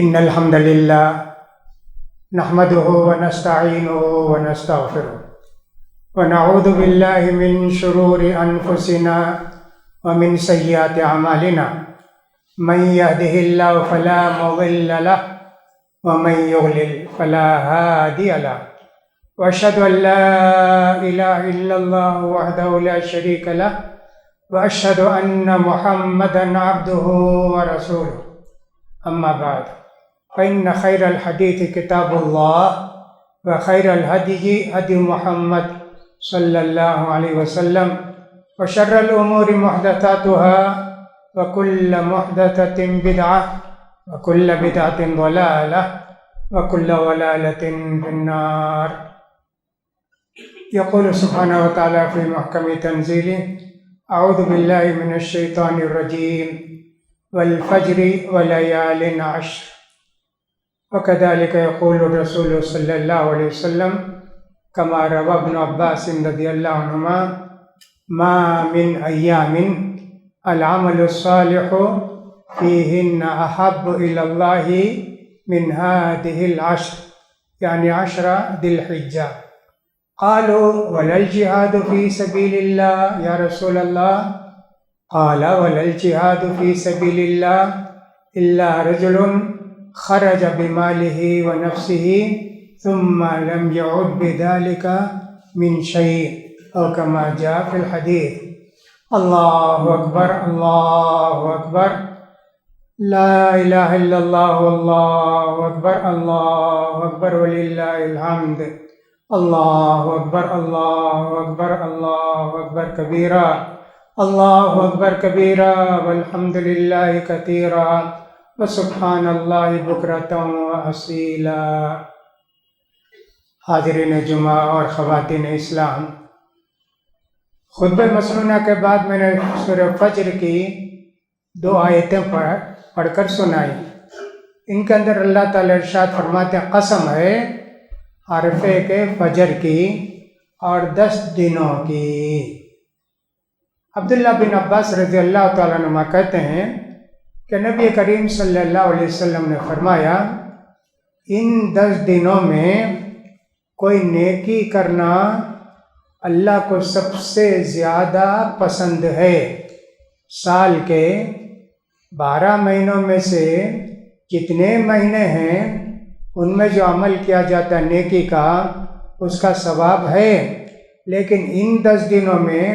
إن الحمد لله نحمده ونستعينه ونستغفره ونعوذ بالله من شرور أنفسنا ومن سيئات أعمالنا من يهده الله فلا مضل له ومن يضلل فلا هادي له وأشهد أن لا إله إلا الله وحده لا شريك له وأشهد أن محمدا عبده ورسوله أما بعد فإن خير الحديث كتاب الله وخير الهدي هدي محمد صلى الله عليه وسلم وشر الأمور محدثاتها وكل محدثة بدعة وكل بدعة ضلالة وكل ضلالة في النار. يقول سبحانه وتعالى في محكم تنزيله: أعوذ بالله من الشيطان الرجيم والفجر وليال عشر. وكذلك يقول الرسول صلى الله عليه وسلم كما روى ابن عباس رضي الله عنهما: ما من أيام العمل الصالح فيهن أحب إلى الله من هذه العشر، يعني 10 ذي الحجة. قالوا: ولا الجهاد في سبيل الله يا رسول الله؟ قال: ولا الجهاد في سبيل الله إلا رجل خرج بماله ونفسه ثم لم يعد بذلك من شيء، أو كما جاء في الحديث. الله أكبر الله أكبر لا إله إلا الله والله أكبر الله أكبر ولله الحمد. الله أكبر الله أكبر الله أكبر كبيرا الله أكبر كبيرا والحمد لله كثيرا وسبحان اللہ بکرۃ وأصیلا. حاضرین جمعہ اور خواتین اسلام، خطبہ مسنونہ کے بعد میں نے سورہ فجر کی 2 آیتیں پڑھ کر سنائی. ان کے اندر اللہ تعالی ارشاد فرماتے ہیں: قسم ہے عرفے کے فجر کی اور 10 دنوں کی. عبداللہ بن عباس رضی اللہ تعالیٰ عنہ کہتے ہیں کہ نبی کریم صلی اللہ علیہ وسلم نے فرمایا: ان 10 دنوں میں کوئی نیکی کرنا اللہ کو سب سے زیادہ پسند ہے. سال کے 12 مہینوں میں سے جتنے مہینے ہیں ان میں جو عمل کیا جاتا ہے نیکی کا، اس کا ثواب ہے، لیکن ان 10 دنوں میں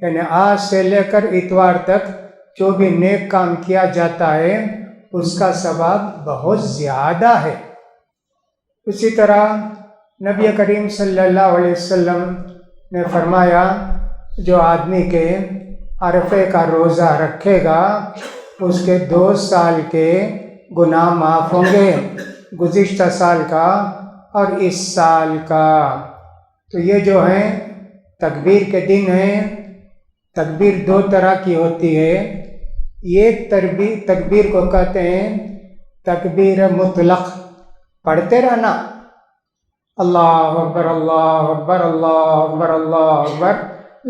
یعنی آج سے لے کر اتوار تک جو بھی نیک کام کیا جاتا ہے اس کا ثواب بہت زیادہ ہے. اسی طرح نبی کریم صلی اللہ علیہ وسلم نے فرمایا: جو آدمی کے عرفے کا روزہ رکھے گا اس کے 2 سال کے گناہ معاف ہوں گے، گزشتہ سال کا اور اس سال کا. تو یہ جو ہیں تکبیر کے دن ہیں. تکبیر 2 طرح کی ہوتی ہے. ایک تکبیر کو کہتے ہیں تکبیر مطلق، پڑھتے رہنا اللہ اکبر اللہ اکبر اللہ اکبر اللہ اکبر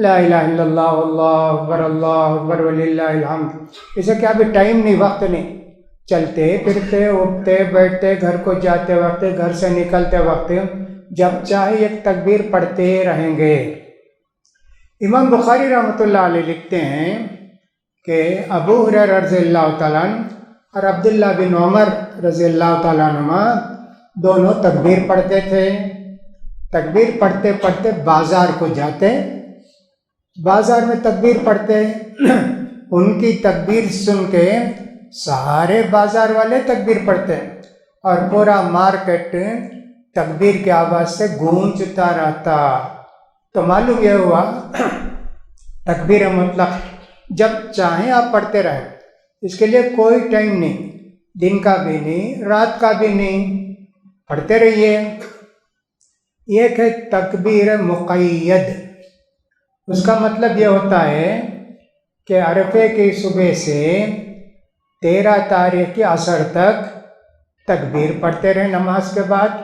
لا الہ الا اللہ اللہ اکبر وللہ الحمد. اسے کیا ابھی ٹائم نہیں، وقت نہیں، چلتے پھرتے اٹھتے بیٹھتے گھر کو جاتے وقت گھر سے نکلتے وقت جب چاہے ایک تکبیر پڑھتے رہیں گے. امام بخاری رحمۃ اللہ علیہ لکھتے ہیں کہ ابو ہریرہ رضی اللہ تعالیٰ عنہ اور عبداللہ بن عمر رضی اللہ تعالیٰ عنہما دونوں تکبیر پڑھتے تھے. تکبیر پڑھتے پڑھتے بازار کو جاتے، بازار میں تکبیر پڑھتے. ان کی تکبیر سن کے سارے بازار والے تکبیر پڑھتے اور پورا مارکیٹ تکبیر کی آواز سے گونجتا رہتا. تو معلوم یہ ہوا تکبیر مطلق جب چاہیں آپ پڑھتے رہیں، اس کے لیے کوئی ٹائم نہیں، دن کا بھی نہیں رات کا بھی نہیں، پڑھتے رہیے. ایک ہے تکبیر مقید. اس کا مطلب یہ ہوتا ہے کہ عرفے کی صبح سے 13 تاریخ کی عصر تک تکبیر پڑھتے رہیں. نماز کے بعد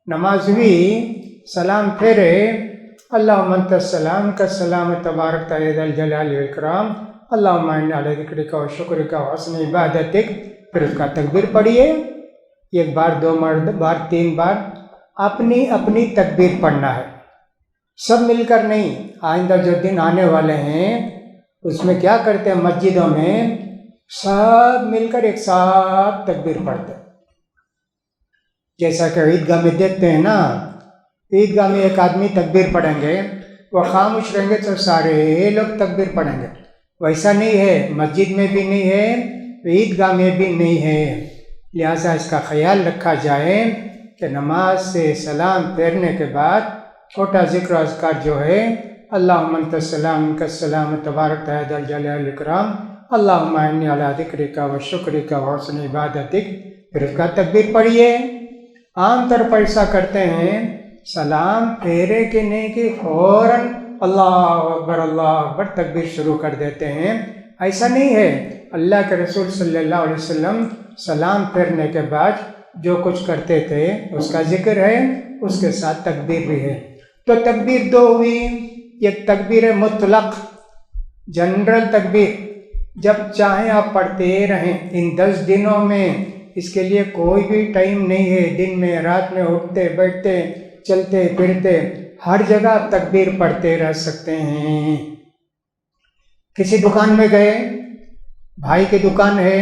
نماز ہوئی، سلام پھیرے، اللہم انت السلام کا سلام تبارک ذا الجلال والاکرام اللہم انا علی ذکرک و شکرک و حسن عبادتک، پھر اس کا تکبیر پڑھیے. ایک بار، دو بار، تین بار اپنی اپنی تکبیر پڑھنا ہے، سب مل کر نہیں۔ آئندہ جو دن آنے والے ہیں اس میں کیا کرتے ہیں، مسجدوں میں سب مل کر ایک ساتھ تکبیر پڑھتے ہیں، جیسا کہ عیدگاہ میں دیکھتے ہیں نا، عیدگاہ میں ایک آدمی تکبیر پڑھیں گے، وہ خاموش رہیں گے تو سارے لوگ تکبیر پڑھیں گے۔ ویسا نہیں ہے، مسجد میں بھی نہیں ہے، عیدگاہ میں بھی نہیں ہے۔ لہٰذا اس کا خیال رکھا جائے کہ نماز سے سلام پھیرنے کے بعد چھوٹا ذکر و اذکار جو ہے، اللہم انت السلام منک السلام تبارک یا ذا الجلال والاکرام، اللہم اعنی علی ذکرک و شکرک و حسن عبادتک، پھر اس کا تکبیر پڑھیے۔ عام طور پر ایسا کرتے ہیں، سلام پھیرے کہ نہیں کہ فوراً اللہ اکبر تکبیر شروع کر دیتے ہیں۔ ایسا نہیں ہے، اللہ کے رسول صلی اللہ علیہ وسلم سلام پھیرنے کے بعد جو کچھ کرتے تھے اس کا ذکر ہے، اس کے ساتھ تکبیر بھی ہے۔ تو تکبیر دو ہوئی، ایک تکبیر مطلق جنرل تکبیر، جب چاہیں آپ پڑھتے رہیں ان 10 دنوں میں، اس کے لیے کوئی بھی ٹائم نہیں ہے، دن میں رات میں اٹھتے بیٹھتے چلتے پھرتے ہر جگہ آپ تکبیر پڑھتے رہ سکتے ہیں۔ کسی دکان میں گئے، بھائی کی دکان ہے،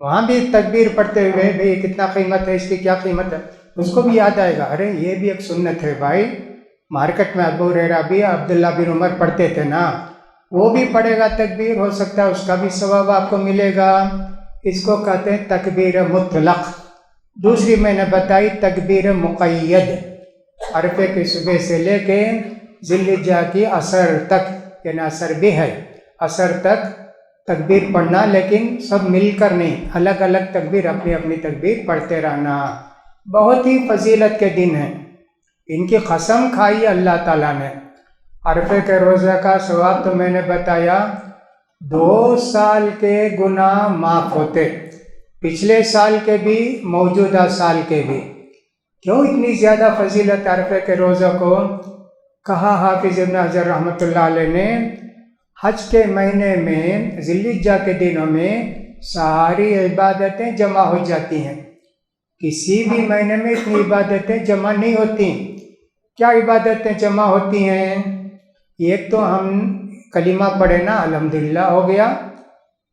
وہاں بھی تکبیر پڑھتے ہوئے، بھئی کتنا قیمت ہے، اس کی کیا قیمت ہے، اس کو بھی یاد آئے گا، ارے یہ بھی ایک سنت ہے بھائی، مارکیٹ میں ابو ہریرہ بھی عبداللہ بن عمر پڑھتے تھے نا، وہ بھی پڑھے گا تکبیر، ہو سکتا ہے اس کا بھی ثواب آپ کو ملے گا۔ اس کو کہتے ہیں تکبیر مطلق۔ دوسری میں نے بتائی تکبیر مقید، عرفے کی صبح سے لے کے ذی الحجہ کی عصر تک، یعنی عصر بھی ہے، عصر تک تکبیر پڑھنا، لیکن سب مل کر نہیں، الگ الگ تکبیر، اپنی اپنی تکبیر پڑھتے رہنا۔ بہت ہی فضیلت کے دن ہیں، ان کی قسم کھائی اللہ تعالیٰ نے۔ عرفے کے روزہ کا ثواب تو میں نے بتایا، 2 سال کے گناہ معاف ہوتے، پچھلے سال کے بھی، موجودہ سال کے بھی۔ کیوں اتنی زیادہ فضیلت عرفے کے روزہ کو؟ کہا حافظ ابن حجر رحمۃ اللہ علیہ نے، حج کے مہینے میں ذی الحجہ کے دنوں میں ساری عبادتیں جمع ہو جاتی ہیں، کسی بھی مہینے میں اتنی عبادتیں جمع نہیں ہوتی۔ کیا عبادتیں جمع ہوتی ہیں؟ ایک تو ہم کلمہ پڑھے نا، الحمدللہ ہو گیا،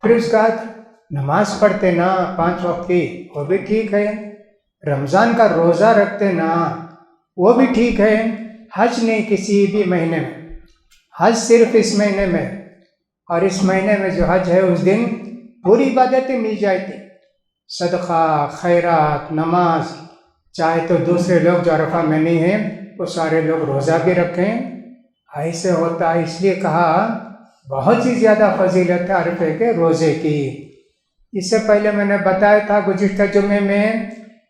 پھر اس کا نماز پڑھتے نا 5 وقت کی، وہ بھی ٹھیک ہے، رمضان کا روزہ رکھتے نا، وہ بھی ٹھیک ہے۔ حج نہیں کسی بھی مہینے میں، حج صرف اس مہینے میں، اور اس مہینے میں جو حج ہے اس دن پوری عبادتیں مل جاتی، صدقہ، خیرات، نماز، چاہے تو دوسرے لوگ جو عرفہ میں نہیں ہیں وہ سارے لوگ روزہ بھی رکھیں، ایسے ہوتا ہے۔ اس لیے کہا بہت ہی زیادہ فضیلت ہے عرفے کے روزے کی۔ اس سے پہلے میں نے بتایا تھا گزشتہ جمعے میں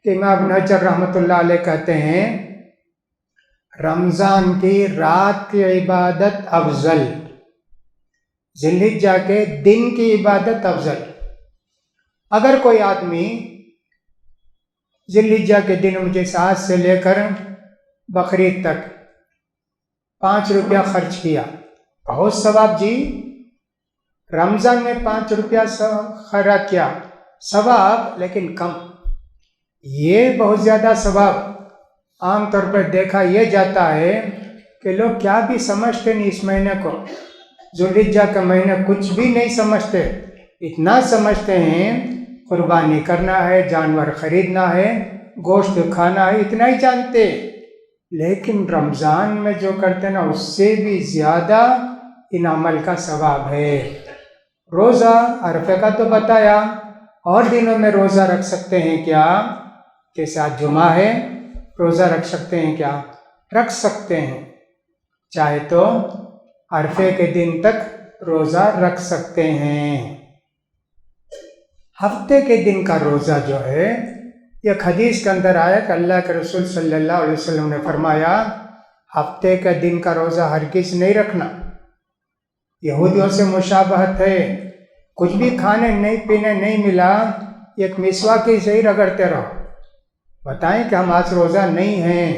کہ امام ابن حجر رحمۃ اللہ علیہ کہتے ہیں رمضان کی رات کی عبادت افضل، ذی الحجہ کے دن کی عبادت افضل۔ اگر کوئی آدمی ذی الحجہ کے دن مجھے آج سے لے کر بقرعید تک 5 روپیہ خرچ کیا، بہت ثواب جی۔ رمضان میں 5 روپیہ خرچ کیا، ثواب لیکن کم، یہ بہت زیادہ ثواب۔ عام طور پر دیکھا یہ جاتا ہے کہ لوگ کیا بھی سمجھتے نہیں اس مہینے کو، ذی الحجہ کا مہینہ کچھ بھی نہیں سمجھتے، اتنا سمجھتے ہیں قربانی کرنا ہے، جانور خریدنا ہے، گوشت کھانا ہے، اتنا ہی جانتے، لیکن رمضان میں جو کرتے ہیں نا اس سے بھی زیادہ ان عمل کا ثواب ہے۔ روزہ عرفے کا تو بتایا، اور دنوں میں روزہ رکھ سکتے ہیں کیا؟ جیسے آج جمعہ ہے، روزہ رکھ سکتے ہیں کیا؟ رکھ سکتے ہیں، چاہے تو عرفے کے دن تک روزہ رکھ سکتے ہیں۔ ہفتے کے دن کا روزہ جو ہے، ایک حدیث کے اندر آیا کہ اللہ کے رسول صلی اللہ علیہ وسلم نے فرمایا ہفتے کے دن کا روزہ ہرگز نہیں رکھنا، یہودیوں سے مشابہت ہے، کچھ بھی کھانے نہیں پینے نہیں ملا، ایک مسواک ہی سے ہی رگڑتے رہو، بتائیں کہ ہم آج روزہ نہیں ہیں۔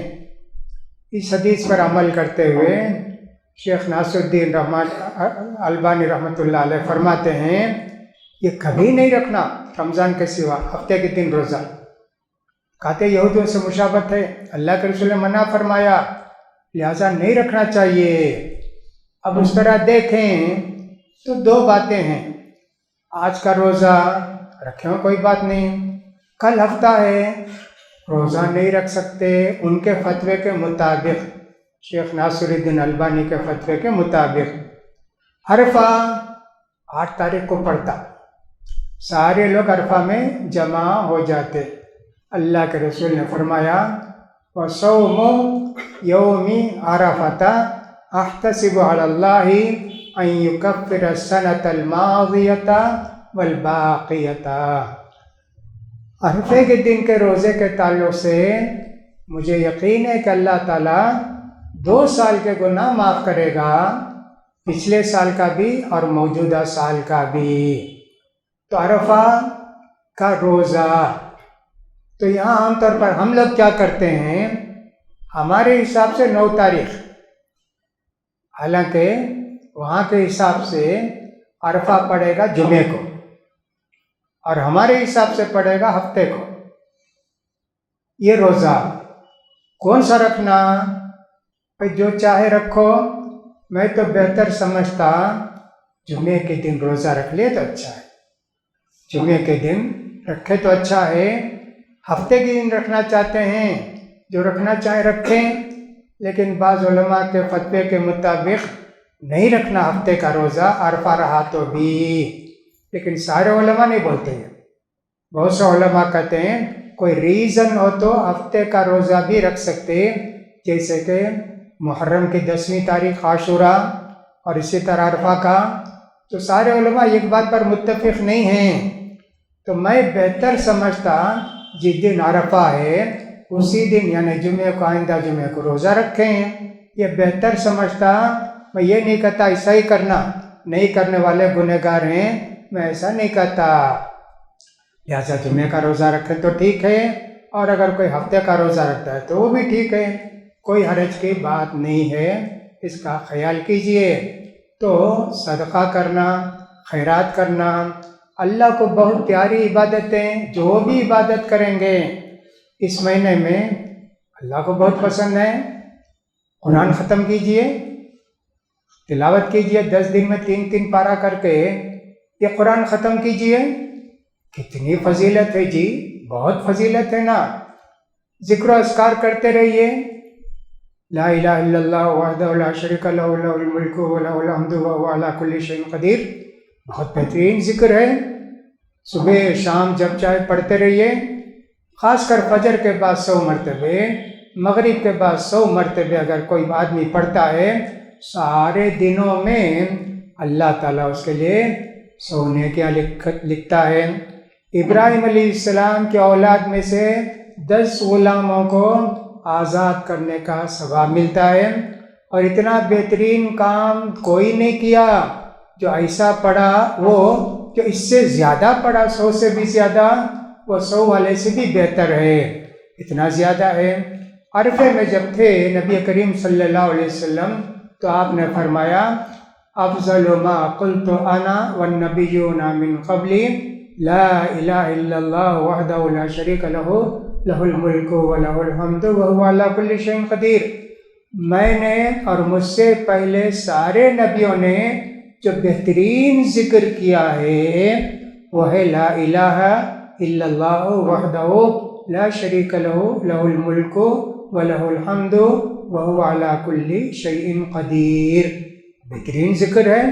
اس حدیث پر عمل کرتے ہوئے شیخ ناصر الدین البانی رحمۃ اللہ علیہ فرماتے ہیں یہ کبھی نہیں رکھنا رمضان کے سوا ہفتے کے دن روزہ، کہتے یہودیوں سے مشابہت ہے، اللہ کے رسول نے منع فرمایا، لہٰذا نہیں رکھنا چاہیے۔ اب اس طرح دیکھیں تو دو باتیں ہیں، آج کا روزہ رکھیں کوئی بات نہیں، کل ہفتہ ہے روزہ نہیں رکھ سکتے ان کے فتوے کے مطابق، شیخ ناصر الدین البانی کے فتوے کے مطابق۔ عرفہ 8 تاریخ کو پڑتا، سارے لوگ عرفہ میں جمع ہو جاتے، اللہ کے رسول نے فرمایا وَصَوْمُ يَوْمِ عَرَفَةَ أَحْتَسِبُ عَلَى اللَّهِ أَن يُكَفِّرَ السَّنَةَ الْمَاضِيَةَ وَالْبَاقِيَةَ۔ عرفے کے دن کے روزے کے تعلق سے مجھے یقین ہے کہ اللہ تعالیٰ 2 سال کے گناہ معاف کرے گا، پچھلے سال کا بھی اور موجودہ سال کا بھی۔ تو عرفہ کا روزہ، تو یہاں عام طور پر ہم لوگ کیا کرتے ہیں، ہمارے حساب سے 9 تاریخ، حالانکہ وہاں کے حساب سے عرفہ پڑے گا جمعے کو اور ہمارے حساب سے پڑے گا ہفتے کو۔ یہ روزہ کون سا رکھنا؟ بھائی جو چاہے رکھو، میں تو بہتر سمجھتا جمعے کے دن روزہ رکھ لے تو اچھا ہے، جمعے کے دن رکھے تو اچھا ہے۔ ہفتے کے دن رکھنا چاہتے ہیں، جو رکھنا چاہیں رکھیں، لیکن بعض علماء کے فتوے کے مطابق نہیں رکھنا ہفتے کا روزہ، عرفہ رہا تو بھی، لیکن سارے علماء نہیں بولتے ہیں۔ بہت سے علماء کہتے ہیں کوئی ریزن ہو تو ہفتے کا روزہ بھی رکھ سکتے، جیسے کہ محرم کی 10ویں تاریخ عاشورہ اور اسی طرح عرفہ کا۔ تو سارے علماء ایک بات پر متفق نہیں ہیں، تو میں بہتر سمجھتا جس دن عرفہ ہے اسی دن یعنی جمعے کو، آئندہ جمعے کو روزہ رکھیں، یہ بہتر سمجھتا۔ میں یہ نہیں کہتا ایسا ہی کرنا، نہیں کرنے والے گنہگار ہیں، میں ایسا نہیں کہتا، لہٰذا جمعے کا روزہ رکھیں تو ٹھیک ہے، اور اگر کوئی ہفتے کا روزہ رکھتا ہے تو وہ بھی ٹھیک ہے، کوئی حرج کی بات نہیں ہے، اس کا خیال کیجئے۔ تو صدقہ کرنا، خیرات کرنا، اللہ کو بہت پیاری عبادتیں، جو بھی عبادت کریں گے اس مہینے میں اللہ کو بہت پسند ہے۔ قرآن ختم کیجئے، تلاوت کیجئے، 10 دن میں 3 پارہ کر کے یہ قرآن ختم کیجئے، کتنی فضیلت ہے جی، بہت فضیلت ہے نا۔ ذکر و اذکار کرتے رہیے، لا الہ الا اللہ وحدہ لا شریک لہ لہ الملک ولہ الحمد وہو علی کل شیء قدیر، بہت بہترین ذکر ہے، صبح شام جب چاہے پڑھتے رہیے، خاص کر فجر کے بعد 100 مرتبے، مغرب کے بعد 100 مرتبے اگر کوئی آدمی پڑھتا ہے، سارے دنوں میں اللہ تعالیٰ اس کے لیے 100 نیکیاں لکھتا ہے۔ ابراہیم علیہ السلام کی اولاد میں سے 10 غلاموں کو آزاد کرنے کا ثواب ملتا ہے، اور اتنا بہترین کام کوئی نہیں کیا جو ایسا پڑھا، وہ جو اس سے زیادہ پڑھا، 100 سے بھی زیادہ، وہ 100 والے سے بھی بہتر ہے، اتنا زیادہ ہے۔ عرفے میں جب تھے نبی کریم صلی اللہ علیہ وسلم، تو آپ نے فرمایا افضل ما قلت انا والنبیون من قبلی لا الہ الا اللہ وحدہ لا شریک لہ لہ الملک ولہ الحمد وہو علی کل شیء قدیر۔ میں نے اور مجھ سے پہلے سارے نبیوں نے جو بہترین ذکر کیا ہے وہ ہے لا الہ الا اللہ وحدہ لا شریک لہ لہ الملک ولہ الحمد وہو علی کل شیء قدیر، بہترین ذکر ہے،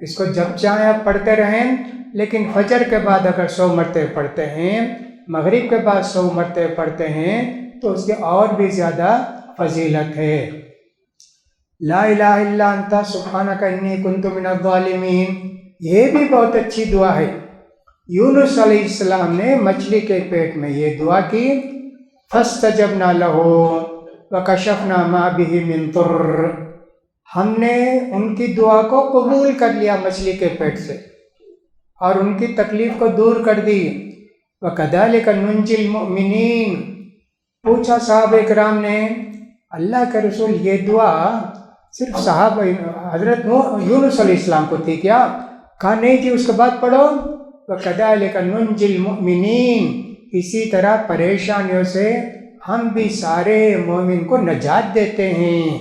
اس کو جب چاہیں آپ پڑھتے رہیں، لیکن فجر کے بعد اگر 100 مرتبے پڑھتے ہیں، مغرب کے بعد 100 مرتبے پڑھتے ہیں تو اس کے اور بھی زیادہ فضیلت ہے۔ لا الہ الا انت سبحانک انی کنت من الظالمین، یہ بھی بہت اچھی دعا ہے۔ یونس علیہ السلام نے مچھلی کے پیٹ میں یہ دعا کی، فاستجبنا لہ وکشفنا ما بہ من ضر، ہم نے ان کی دعا کو قبول کر لیا مچھلی کے پیٹ سے اور ان کی تکلیف کو دور کر دی۔ وَكَذَلِكَ نُنْجِي الْمُؤْمِنِينَ، پوچھا صحابہ کرام نے اللہ کے رسول یہ دعا صرف صحابہ حضرت یونس علیہ السلام کو تھی کیا؟ کہا نہیں جی، اس کے بعد پڑھو وَكَذَلِكَ نُنْجِي الْمُؤْمِنِينَ، اسی طرح پریشانیوں سے ہم بھی سارے مومن کو نجات دیتے ہیں۔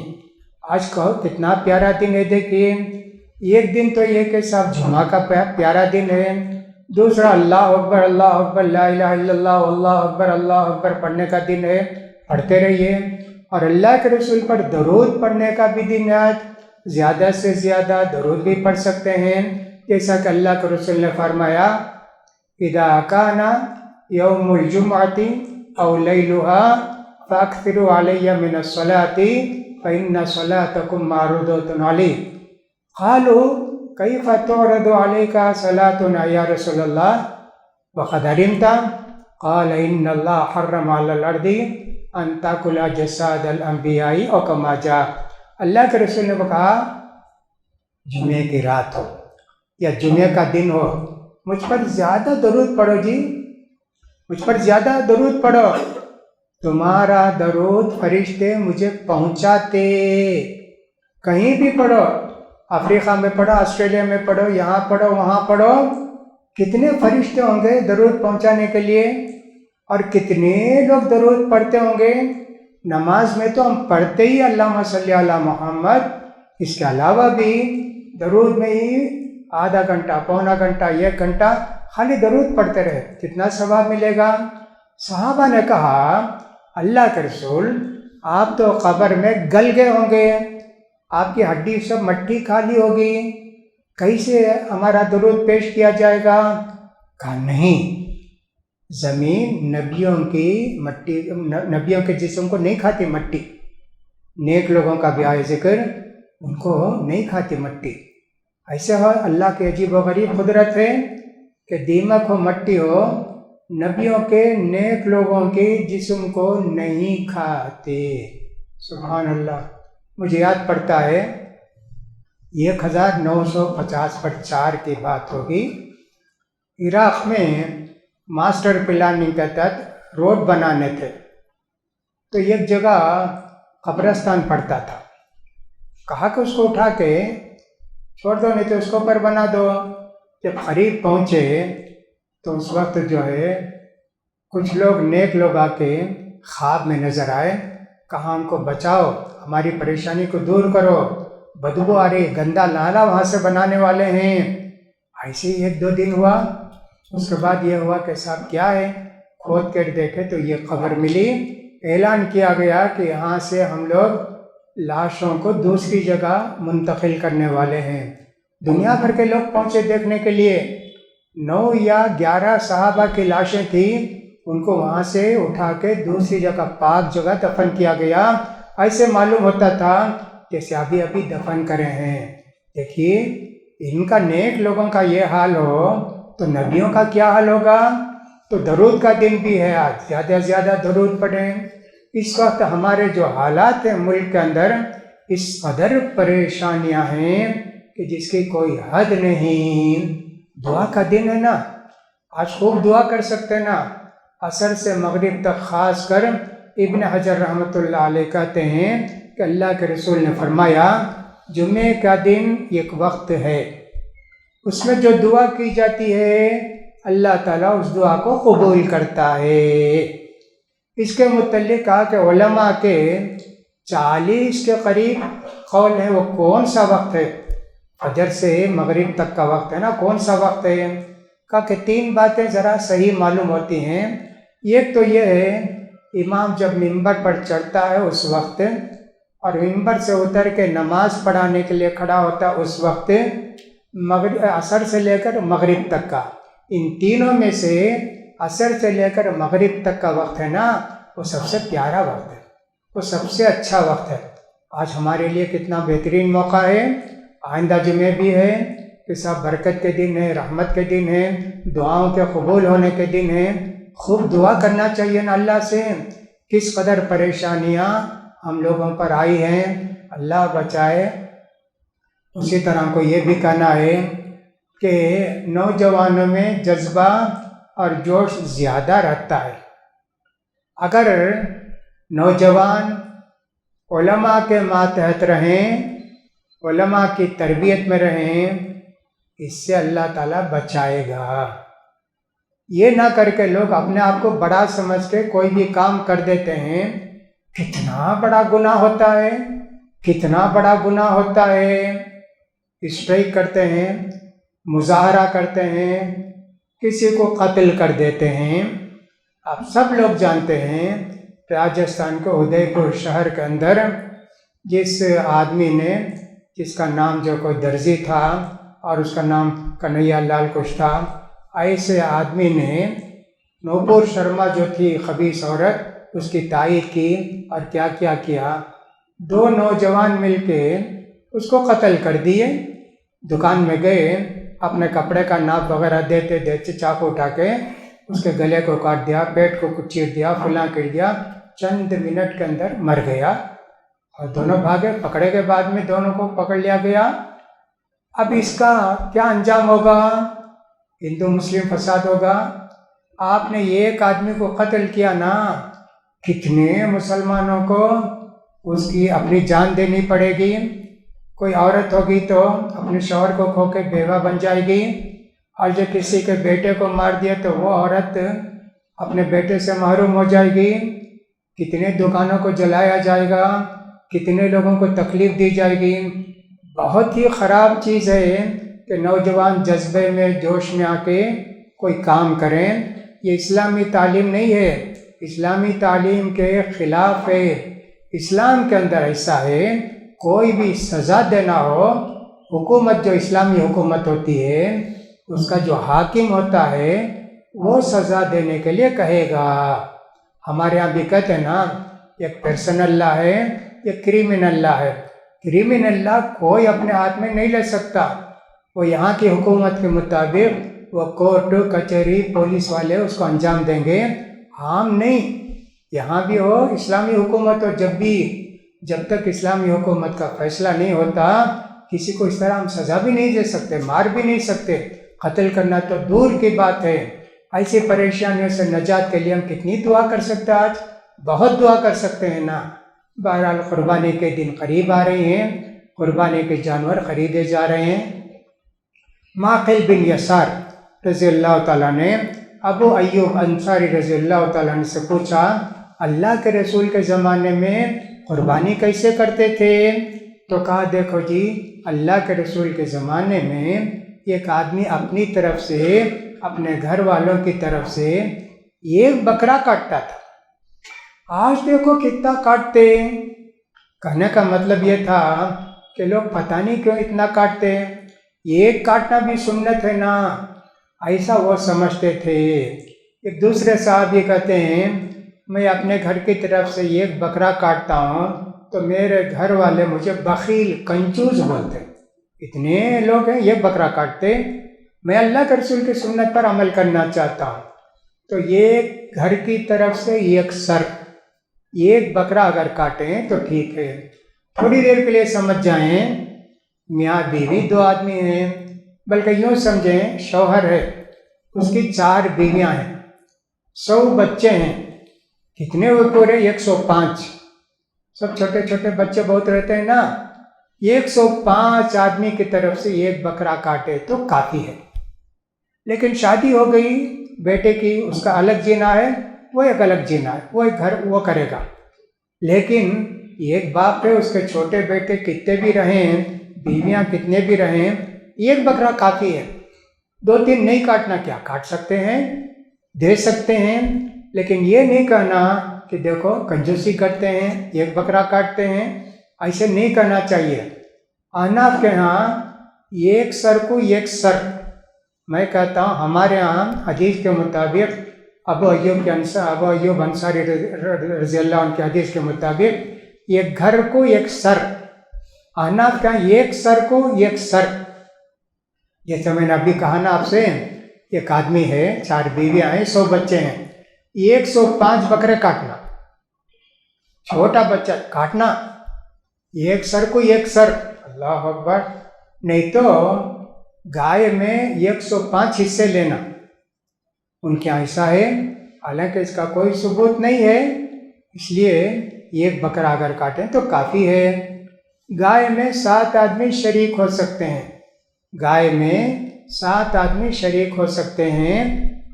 آج کہو کتنا پیارا دن ہے، دیکھیے ایک دن تو یہ کہ صاحب جمعہ کا پیارا دن ہے، دوسرا اللہ اکبر لا الہ الا اللہ اللہ اکبر پڑھنے کا دن ہے، پڑھتے رہیے۔ اور اللہ کے رسول پر درود پڑھنے کا بھی دن ہے، زیادہ سے زیادہ درود بھی پڑھ سکتے ہیں، جیسا کہ اللہ کے رسول نے فرمایا اذا کان یوم الجمعۃ او لیلھا فاکثروا علی من الصلاۃ فإن صلاتکم معروضۃ علی۔ قالوا کیف تعرض علیک صلاتنا یا رسول اللہ وقد علمت؟ قال ان اللہ حرم علی الارض ان تاکل اجساد الانبیاء او کما جاء۔ اللہ کے رسول نے کہا جمعے کی رات ہو یا جمعے کا دن ہو، مجھ پر زیادہ درود پڑھو جی، مجھ پر زیادہ درود پڑھو، تمہارا درود فرشتے مجھے پہنچاتے۔ کہیں بھی پڑھو، افریقہ میں پڑھو، آسٹریلیا میں پڑھو، یہاں پڑھو، وہاں پڑھو، کتنے فرشتے ہوں گے درود پہنچانے کے لیے، اور کتنے لوگ درود پڑھتے ہوں گے۔ نماز میں تو ہم پڑھتے ہی اللہم صلی علی محمد، اس کے علاوہ بھی درود میں ہی آدھا گھنٹہ، پونا گھنٹہ، 1 گھنٹہ خالی درود پڑھتے رہے، کتنا ثواب ملے گا۔ صحابہ نے کہا اللہ کے رسول آپ تو قبر میں گل گئے ہوں گے، آپ کی ہڈی سب مٹی کھالی ہوگی، کیسے ہمارا درود پیش کیا جائے گا؟ کہا نہیں، زمین نبیوں کی مٹی، نبیوں کے جسم کو نہیں کھاتی مٹی، نیک لوگوں کا بھی آئے ذکر، ان کو نہیں کھاتی مٹی۔ ایسے ہو اللہ کی عجیب و غریب قدرت ہے کہ دیمک ہو مٹی ہو، نبیوں کے نیک لوگوں کے جسم کو نہیں کھاتے۔ سبحان اللہ۔ مجھے یاد پڑتا ہے 1950 پر 4 کی بات ہوگی، عراق میں ماسٹر پلاننگ کے تحت روڈ بنانے تھے، تو ایک جگہ قبرستان پڑتا تھا، کہا کہ اس کو اٹھا کے چھوڑ دو، نہیں تو اس کو اوپر بنا دو۔ جب قریب پہنچے تو اس وقت جو ہے کچھ لوگ نیک لوگ آ کے خواب میں نظر آئے، کہا ہم کو بچاؤ، ہماری پریشانی کو دور کرو، بدبو آ رہی، گندا نالا وہاں سے بنانے والے ہیں۔ ایسے ہی 1-2 دن ہوا، اس کے بعد یہ ہوا کہ صاحب کیا ہے، کھود کر دیکھے تو یہ قبر ملی، اعلان کیا گیا کہ یہاں سے ہم لوگ لاشوں کو دوسری جگہ منتقل کرنے والے ہیں۔ دنیا بھر کے لوگ پہنچے دیکھنے کے لیے، 9 یا 11 صحابہ کی لاشیں تھیں، ان کو وہاں سے اٹھا کے دوسری جگہ پاک جگہ دفن کیا گیا۔ ایسے معلوم ہوتا تھا جیسے ابھی دفن کرے ہیں۔ دیکھیے ان کا نیک لوگوں کا یہ حال ہو تو نبیوں کا کیا حال ہوگا۔ تو درود کا دن بھی ہے، آج زیادہ سے زیادہ درود پڑھیں۔ اس وقت ہمارے جو حالات ہیں ملک کے اندر، اس قدر پریشانیاں ہیں کہ جس کی کوئی حد نہیں۔ دعا کا دن ہے نا، آج خوب دعا کر سکتے نا۔ عصر سے مغرب تک خاص کر ابن حجر رحمۃ اللہ علیہ کہتے ہیں کہ اللہ کے رسول نے فرمایا جمعے کا دن ایک وقت ہے، اس میں جو دعا کی جاتی ہے اللہ تعالیٰ اس دعا کو قبول کرتا ہے۔ اس کے متعلق کہا کہ علماء کے 40 کے قریب قول ہے، وہ کون سا وقت ہے؟ فجر سے مغرب تک کا وقت ہے نا، کون سا وقت ہے؟ کہا کہ 3 باتیں ذرا صحیح معلوم ہوتی ہیں۔ ایک تو یہ ہے امام جب ممبر پر چڑھتا ہے اس وقت، اور ممبر سے اتر کے نماز پڑھانے کے لیے کھڑا ہوتا ہے اس وقت، عصر سے لے کر مغرب تک کا، ان تینوں میں سے عصر سے لے کر مغرب تک کا وقت ہے نا، وہ سب سے پیارا وقت ہے، وہ سب سے اچھا وقت ہے۔ آج ہمارے لیے کتنا بہترین موقع ہے۔ آئندہ جمعے بھی ہے کہ سب برکت کے دن ہے، رحمت کے دن ہے، دعاؤں کے قبول ہونے کے دن ہے۔ خوب دعا کرنا چاہیے نا اللہ سے۔ کس قدر پریشانیاں ہم لوگوں پر آئی ہیں، اللہ بچائے۔ اسی طرح کو یہ بھی کہنا ہے کہ نوجوانوں میں جذبہ اور جوش زیادہ رہتا ہے۔ اگر نوجوان علماء کے ماتحت رہیں، علماء کی تربیت میں رہیں، اس سے اللہ تعالیٰ بچائے گا۔ یہ نہ کر کے لوگ اپنے آپ کو بڑا سمجھ کے کوئی بھی کام کر دیتے ہیں. کتنا بڑا گناہ ہوتا ہے، کتنا بڑا گناہ ہوتا ہے. اسٹرائک کرتے ہیں، مظاہرہ کرتے ہیں، کسی کو قتل کر دیتے ہیں. آپ سب لوگ جانتے ہیں راجستھان کے ادے پور شہر کے اندر جس آدمی نے، جس کا نام جو کوئی درزی تھا اور اس کا نام کنہیا لال کچھ تھا، ایسے آدمی نے نوپور شرما جو تھی خبیث عورت، اس کی تائید کی اور کیا کیا کیا، 2 نوجوان مل کے اس کو قتل کر دیے. دکان میں گئے، اپنے کپڑے کا ناپ وغیرہ دیتے دیتے چاقو اٹھا کے اس کے گلے کو کاٹ دیا، پیٹ کو چیر دیا، فلاں کر دیا. چند منٹ کے اندر مر گیا اور دونوں بھاگے. پکڑے کے بعد میں دونوں کو پکڑ لیا گیا. اب اس کا کیا انجام ہوگا؟ ہندو مسلم فساد ہوگا. آپ نے ایک آدمی کو قتل کیا نا، کتنے مسلمانوں کو اس کی اپنی جان دینی پڑے گی. کوئی عورت ہوگی تو اپنے شوہر کو کھو کے بیوہ بن جائے گی، اور جو کسی کے بیٹے کو مار دیا تو وہ عورت اپنے بیٹے سے محروم ہو جائے گی. کتنے دکانوں کو جلایا جائے گا، کتنے لوگوں کو تکلیف دی جائے گی. بہت ہی خراب چیز ہے کہ نوجوان جذبے میں، جوش میں آ کے کوئی کام کریں. یہ اسلامی تعلیم نہیں ہے، اسلامی تعلیم کے خلاف ہے. اسلام کے اندر ایسا ہے کوئی بھی سزا دینا ہو، حکومت جو اسلامی حکومت ہوتی ہے اس کا جو حاکم ہوتا ہے وہ سزا دینے کے لیے کہے گا. ہمارے یہاں بھی کہتے ہیں نا، ایک پرسن اللہ ہے، ایک کریمن اللہ ہے. کریمن اللہ کوئی اپنے ہاتھ میں نہیں لے سکتا. وہ یہاں کی حکومت کے مطابق وہ کورٹ کچہری پولیس والے اس کو انجام دیں گے، عام نہیں. یہاں بھی ہو اسلامی حکومت ہو، جب تک اسلامی حکومت کا فیصلہ نہیں ہوتا کسی کو اس طرح ہم سزا بھی نہیں دے سکتے، مار بھی نہیں سکتے. قتل کرنا تو دور کی بات ہے. ایسی پریشانیوں سے نجات کے لیے ہم کتنی دعا کر سکتے ہیں، آج بہت دعا کر سکتے ہیں نا. بہرحال قربانی کے دن قریب آ رہے ہیں، قربانی کے جانور خریدے جا رہے ہیں. معقل بن یسار رضی اللہ تعالیٰ نے ابو ایوب انصاری رضی اللہ تعالیٰ عنہ سے پوچھا، اللہ کے رسول کے زمانے میں قربانی کیسے کرتے تھے؟ تو کہا دیکھو جی، اللہ کے رسول کے زمانے میں ایک آدمی اپنی طرف سے، اپنے گھر والوں کی طرف سے ایک بکرا کاٹتا تھا. آج دیکھو کتنا کاٹتے. کہنے کا مطلب یہ تھا کہ لوگ پتہ نہیں کیوں اتنا کاٹتے، ایک کاٹنا بھی سنت ہے نا، ایسا وہ سمجھتے تھے. ایک دوسرے صحابی کہتے ہیں، میں اپنے گھر کی طرف سے ایک بکرا کاٹتا ہوں تو میرے گھر والے مجھے بخیل، کنجوس بولتے. اتنے لوگ ہیں یہ بکرا کاٹتے، میں اللہ کے رسول کی سنت پر عمل کرنا چاہتا ہوں. تو یہ گھر کی طرف سے ایک سر، ایک بکرا اگر کاٹیں تو ٹھیک ہے. تھوڑی دیر کے لیے سمجھ جائیں میاں بیوی 2 آدمی ہیں، بلکہ یوں سمجھیں شوہر ہے، اس کی 4 بیویاں ہیں، 100 بچے ہیں. کتنے ہوئے پورے؟ 105. سب چھوٹے چھوٹے بچے بہت رہتے ہیں نا. 105 آدمی کی طرف سے ایک بکرا کاٹے تو کافی ہے. لیکن شادی ہو گئی بیٹے کی، اس کا الگ جینا ہے، وہ ایک الگ جینا ہے، وہ ایک گھر وہ کرے گا. لیکن ایک باپ ہے، اس کے چھوٹے بیٹے کتنے بھی رہیں، بیویاں کتنے بھی رہیں، ایک بکرا کافی ہے. 2-3 نہیں کاٹنا، کیا کاٹ سکتے ہیں، دے سکتے ہیں. لیکن یہ نہیں کہنا کہ دیکھو کنجوسی کرتے ہیں، ایک بکرا کاٹتے ہیں، ایسے نہیں کرنا چاہیے. احناف کے ہاں ایک سر کو ایک سر. میں کہتا ہوں ہمارے ہاں حدیث کے مطابق ابو ایوب انصاری رضی اللہ عنہ کی حدیث کے مطابق ایک گھر کو ایک سر. احناف کے ہاں ایک سر کو ایک سر. جیسے میں نے ابھی کہا نا آپ سے، ایک آدمی ہے، 4 بیویاں ہیں، 100 بچے ہیں، 105 بکرے کاٹنا، چھوٹا بچہ کاٹنا، ایک سر کو ایک سر. اللہ اکبر. نہیں تو گائے میں 105 حصے لینا، ان کے ایسا ہے، حالانکہ اس کا کوئی ثبوت نہیں ہے. اس لیے ایک بکرا اگر کاٹیں تو کافی ہے. گائے میں 7 آدمی شریک ہو سکتے ہیں، گائے میں 7 آدمی شریک ہو سکتے ہیں.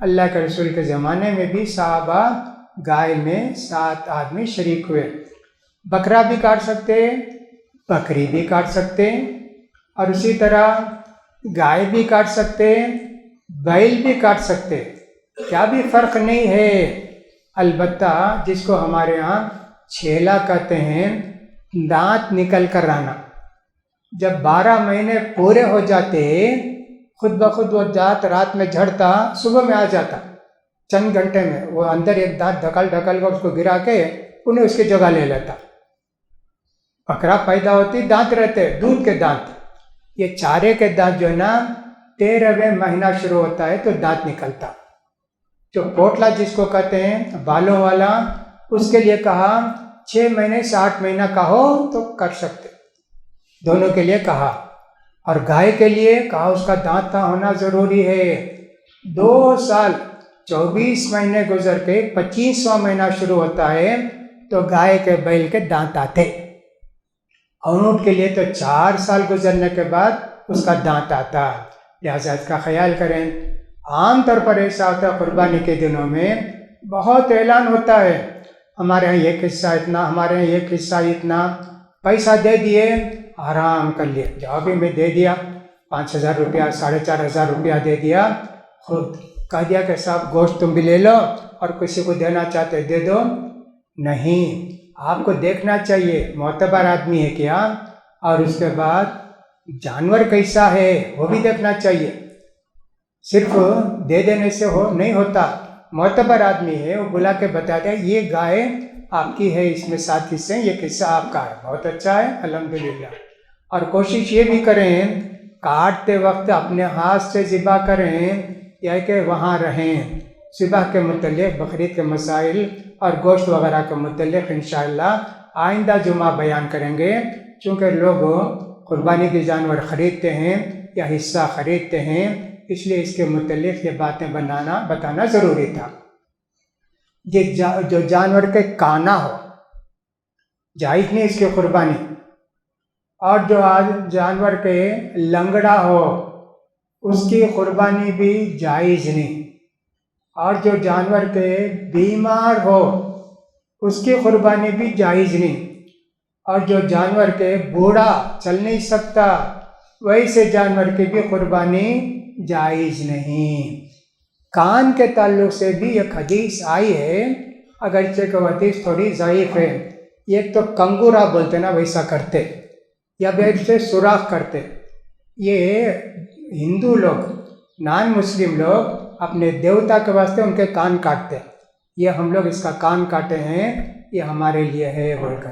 اللہ کے رسول کے زمانے میں بھی صحابہ گائے میں 7 آدمی شریک ہوئے. بکرا بھی کاٹ سکتے، بکری بھی کاٹ سکتے، اور اسی طرح گائے بھی کاٹ سکتے، بیل بھی کاٹ سکتے. کیا بھی فرق نہیں ہے. البتہ جس کو ہمارے ہاں چھیلا کہتے ہیں، دانت نکل کر آنا. جب 12 مہینے پورے ہو جاتے، خود بخود وہ دانت رات میں جھڑتا، صبح میں آ جاتا. چند گھنٹے میں وہ اندر ایک دانت ڈھکل کر اس کو گرا کے انہیں اس کی جگہ لے لیتا. بکرا پیدا ہوتی دانت رہتے، دودھ کے دانت. یہ چارے کے دانت جو ہے نا 13ویں مہینہ شروع ہوتا ہے تو دانت نکلتا. جو پوٹلا جس کو کہتے ہیں بالوں والا، اس کے لیے کہا 6 مہینے سے 8 مہینہ کا ہو تو کر سکتے، دونوں کے لیے کہا. اور گائے کے لیے کہا اس کا دانت ہونا ضروری ہے. 2 سال 24 مہینے گزر کے 25واں مہینہ شروع ہوتا ہے تو گائے کے بیل کے دانت آتے. اور اونٹ کے لیے تو 4 سال گزرنے کے بعد اس کا دانت آتا. لہٰذا اس کا خیال کریں. عام طور پر ایسا ہوتا ہے قربانی کے دنوں میں بہت اعلان ہوتا ہے، ہمارے یہاں یہ قصہ اتنا، ہمارے یہاں یہ قصہ اتنا. پیسہ دے دیے، آرام کر لیا. جواب میں دے دیا 5,000 روپیہ 4,500 روپیہ دے دیا. خود کہہ دیا کہ صاحب گوشت تم بھی لے لو اور کسی کو دینا چاہتے دے دو. نہیں، آپ کو دیکھنا چاہیے معتبر آدمی ہے کیا، اور اس کے بعد جانور کیسا ہے وہ بھی دیکھنا چاہیے. صرف دے دینے سے نہیں ہوتا. معتبر آدمی ہے وہ بلا کے بتا دیا یہ گائے آپ کی ہے، اس میں 7 حصے ہیں، یہ قصہ آپ کا ہے، بہت اچھا ہے الحمدللہ. اور کوشش یہ بھی کریں کاٹتے وقت اپنے ہاتھ سے ذبح کریں یا کہ وہاں رہیں. ذبح کے متعلق بقرعید کے مسائل اور گوشت وغیرہ کے متعلق انشاءاللہ آئندہ جمعہ بیان کریں گے. چونکہ لوگ قربانی کے جانور خریدتے ہیں یا حصہ خریدتے ہیں، اس لیے اس کے متعلق یہ باتیں بتانا ضروری تھا. جو جانور کے کانا ہو جائز نہیں اس کی قربانی، اور جو جانور کے لنگڑا ہو اس کی قربانی بھی جائز نہیں، اور جو جانور کے بیمار ہو اس کی قربانی بھی جائز نہیں، اور جو جانور کے بوڑھا چل نہیں سکتا ویسے جانور کی بھی قربانی جائز نہیں. کان کے تعلق سے بھی ایک حدیث آئی ہے، اگرچہ کہ وہ حدیث تھوڑی ضعیف ہے. ایک تو کنگورا بولتے نا ویسا کرتے، یا بیٹ سے سوراخ کرتے. یہ ہندو لوگ نان مسلم لوگ اپنے دیوتا کے واسطے ان کے کان کاٹتے. یہ ہم لوگ اس کا کان کاٹے ہیں، یہ ہمارے لیے ہے بول کر.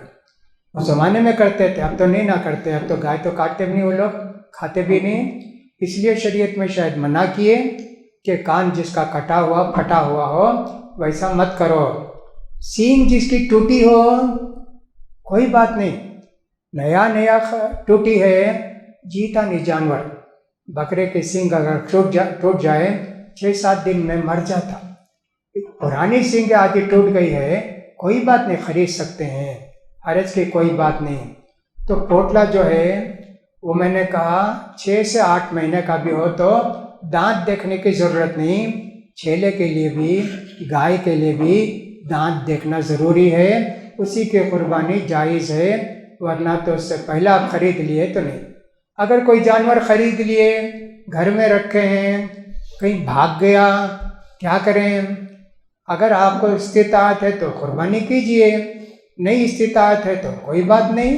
اس زمانے میں کرتے تھے، اب تو نہیں نہ کرتے. اب تو گائے تو کاٹتے بھی نہیں، وہ لوگ کھاتے بھی نہیں. اس لیے شریعت میں شاید منع کیے کہ کان جس کا کٹا ہوا پھٹا ہوا ہو ویسا مت کرو. سینگ جس کی ٹوٹی ہو کوئی بات نہیں، نیا ٹوٹی ہے، جیتا نہیں جانور. بکرے کی سینگ اگر ٹوٹ جائے 6-7 دن میں مر جاتا. پرانی سینگ آدھی ٹوٹ گئی ہے کوئی بات نہیں، خرید سکتے ہیں، حرج کی کوئی بات نہیں. تو پوٹلا جو ہے وہ میں نے کہا 6 سے 8 مہینے کا بھی ہو تو دانت دیکھنے کی ضرورت نہیں. چھیلے کے لیے بھی گائے کے لیے بھی دانت دیکھنا ضروری ہے، اسی کی قربانی جائز ہے. ورنہ تو اس سے پہلے آپ خرید لیے تو نہیں. اگر کوئی جانور خرید لیے گھر میں رکھے ہیں، کہیں بھاگ گیا، کیا کریں؟ اگر آپ کو استطاعت ہے تو قربانی کیجئے، نہیں استطاعت ہے تو کوئی بات نہیں.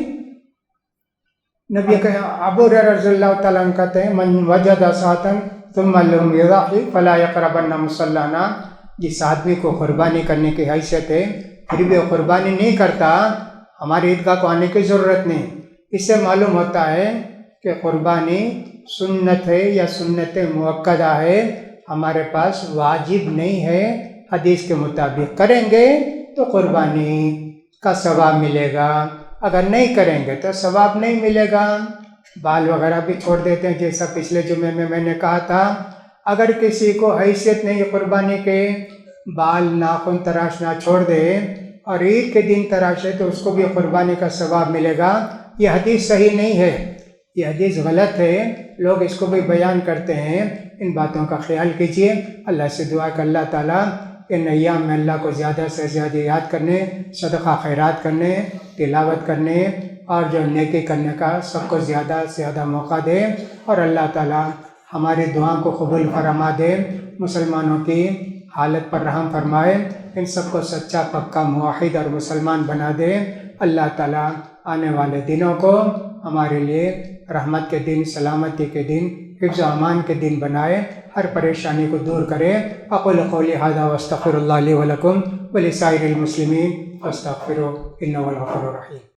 نبی ابو ہریرہ رضی اللہ تعالیٰ عنہ کہتے ہیں من وجد ساعۃ ثم لم یضحِ فلا یقربن مصلانا. جس آدمی کو قربانی کرنے کی حیثیت ہے پھر بھی وہ قربانی نہیں کرتا، ہماری عیدگاہ کو آنے کی ضرورت نہیں. اس سے معلوم ہوتا ہے کہ قربانی سنت ہے یا سنت مؤکدہ ہے، ہمارے پاس واجب نہیں ہے. حدیث کے مطابق کریں گے تو قربانی کا ثواب ملے گا، اگر نہیں کریں گے تو ثواب نہیں ملے گا. بال وغیرہ بھی چھوڑ دیتے ہیں، جیسا پچھلے جمعے میں نے کہا تھا. اگر کسی کو حیثیت نہیں قربانی کے، بال ناخن تراشنا چھوڑ دے اور عید کے دن تراشے تو اس کو بھی قربانی کا ثواب ملے گا. یہ حدیث صحیح نہیں ہے. یہ حدیث غلط ہے، لوگ اس کو بھی بیان کرتے ہیں، ان باتوں کا خیال کیجیے۔ اللہ سے دعا کہ اللہ تعالیٰ ان ایام میں اللہ کو زیادہ سے زیادہ یاد کرنے، صدقہ خیرات کرنے، تلاوت کرنے اور جو نیکی کرنے کا سب کو زیادہ سے زیادہ موقع دے، اور اللہ تعالیٰ ہماری دعاؤں کو قبول فرما دے، مسلمانوں کی حالت پر رحم فرمائے، ان سب کو سچا پکا موحد اور مسلمان بنا دے۔ اللہ تعالیٰ آنے والے دنوں کو ہمارے لیے رحمت کے دن، سلامتی کے دن، حفظ و امان کے دن بنائے، ہر پریشانی کو دور کرے۔ اقول قولی ھذا واستغفر اللہ لی ولکم ولسائر المسلمین فاستغفروہ انہ هو الغفور الرحیم۔